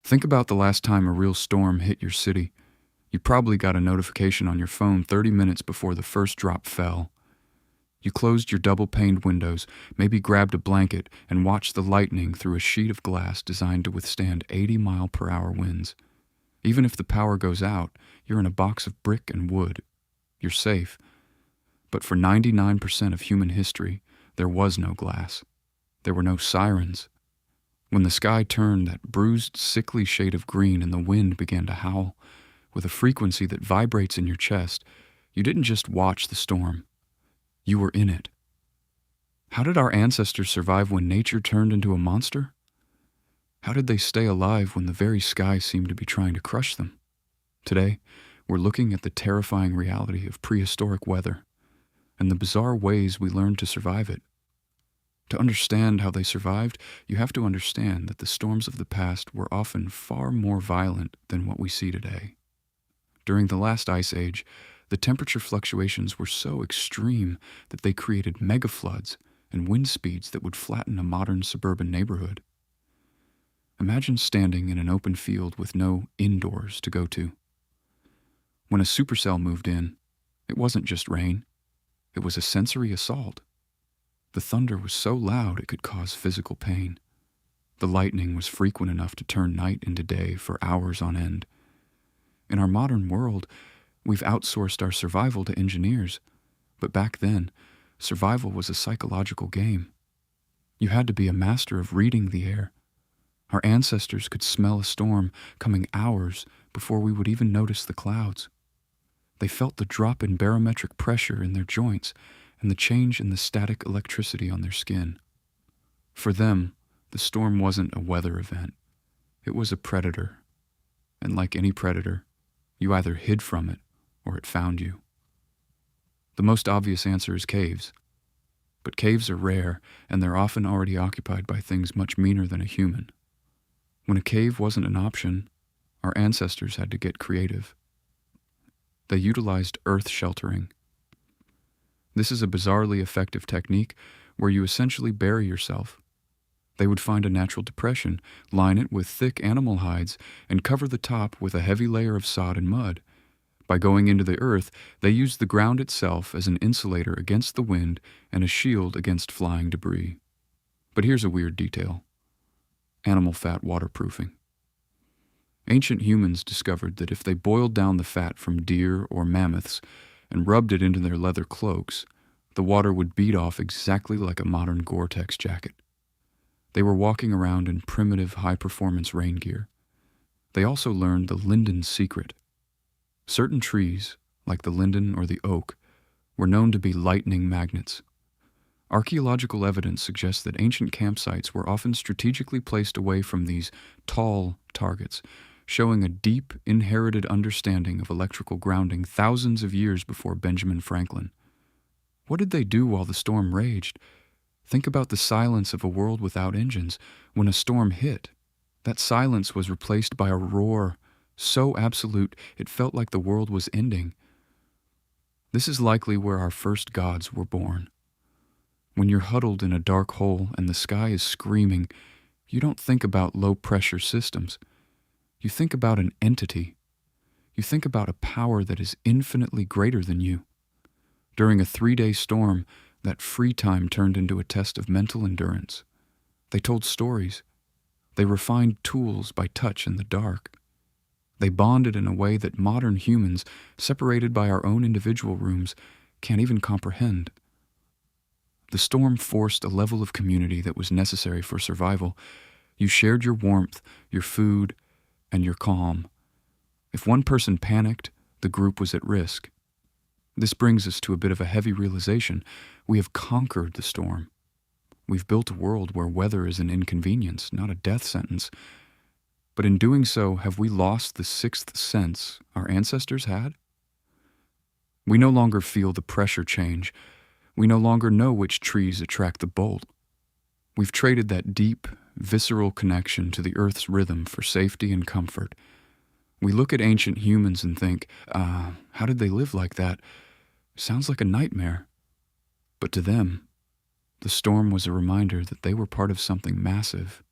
Think about the last time a real storm hit your city. You probably got a notification on your phone 30 minutes before the first drop fell. You closed your double-paned windows, maybe grabbed a blanket, and watched the lightning through a sheet of glass designed to withstand 80-mile-per-hour winds. Even if the power goes out, you're in a box of brick and wood. You're safe. But for 99% of human history, there was no glass. There were no sirens. When the sky turned that bruised, sickly shade of green and the wind began to howl, with a frequency that vibrates in your chest, you didn't just watch the storm. You were in it. How did our ancestors survive when nature turned into a monster? How did they stay alive when the very sky seemed to be trying to crush them? Today, we're looking at the terrifying reality of prehistoric weather and the bizarre ways we learned to survive it. To understand how they survived, you have to understand that the storms of the past were often far more violent than what we see today. During the last ice age, the temperature fluctuations were so extreme that they created megafloods and wind speeds that would flatten a modern suburban neighborhood. Imagine standing in an open field with no indoors to go to. When a supercell moved in, it wasn't just rain, it was a sensory assault. The thunder was so loud it could cause physical pain. The lightning was frequent enough to turn night into day for hours on end. In our modern world, we've outsourced our survival to engineers, but back then, survival was a psychological game. You had to be a master of reading the air. Our ancestors could smell a storm coming hours before we would even notice the clouds. They felt the drop in barometric pressure in their joints and the change in the static electricity on their skin. For them, the storm wasn't a weather event. It was a predator. And like any predator, you either hid from it or it found you. The most obvious answer is caves. But caves are rare, and they're often already occupied by things much meaner than a human. When a cave wasn't an option, our ancestors had to get creative. They utilized earth sheltering. This is a bizarrely effective technique where you essentially bury yourself. They would find a natural depression, line it with thick animal hides, and cover the top with a heavy layer of sod and mud. By going into the earth, they used the ground itself as an insulator against the wind and a shield against flying debris. But here's a weird detail: animal fat waterproofing. Ancient humans discovered that if they boiled down the fat from deer or mammoths and rubbed it into their leather cloaks, the water would bead off exactly like a modern Gore-Tex jacket. They were walking around in primitive high-performance rain gear. They also learned the linden's secret. Certain trees, like the linden or the oak, were known to be lightning magnets. Archaeological evidence suggests that ancient campsites were often strategically placed away from these tall targets, showing a deep, inherited understanding of electrical grounding thousands of years before Benjamin Franklin. What did they do while the storm raged? Think about the silence of a world without engines. When a storm hit, that silence was replaced by a roar so absolute it felt like the world was ending. This is likely where our first gods were born. When you're huddled in a dark hole and the sky is screaming, you don't think about low-pressure systems. You think about an entity. You think about a power that is infinitely greater than you. During a 3-day storm, that free time turned into a test of mental endurance. They told stories. They refined tools by touch in the dark. They bonded in a way that modern humans, separated by our own individual rooms, can't even comprehend. The storm forced a level of community that was necessary for survival. You shared your warmth, your food, and your calm. If one person panicked, the group was at risk. This brings us to a bit of a heavy realization. We have conquered the storm. We've built a world where weather is an inconvenience, not a death sentence. But in doing so, have we lost the sixth sense our ancestors had? We no longer feel the pressure change. We no longer know which trees attract the bolt. We've traded that deep, visceral connection to the earth's rhythm for safety and comfort. We look at ancient humans and think, how did they live like that? Sounds like a nightmare. But to them, the storm was a reminder that they were part of something massive,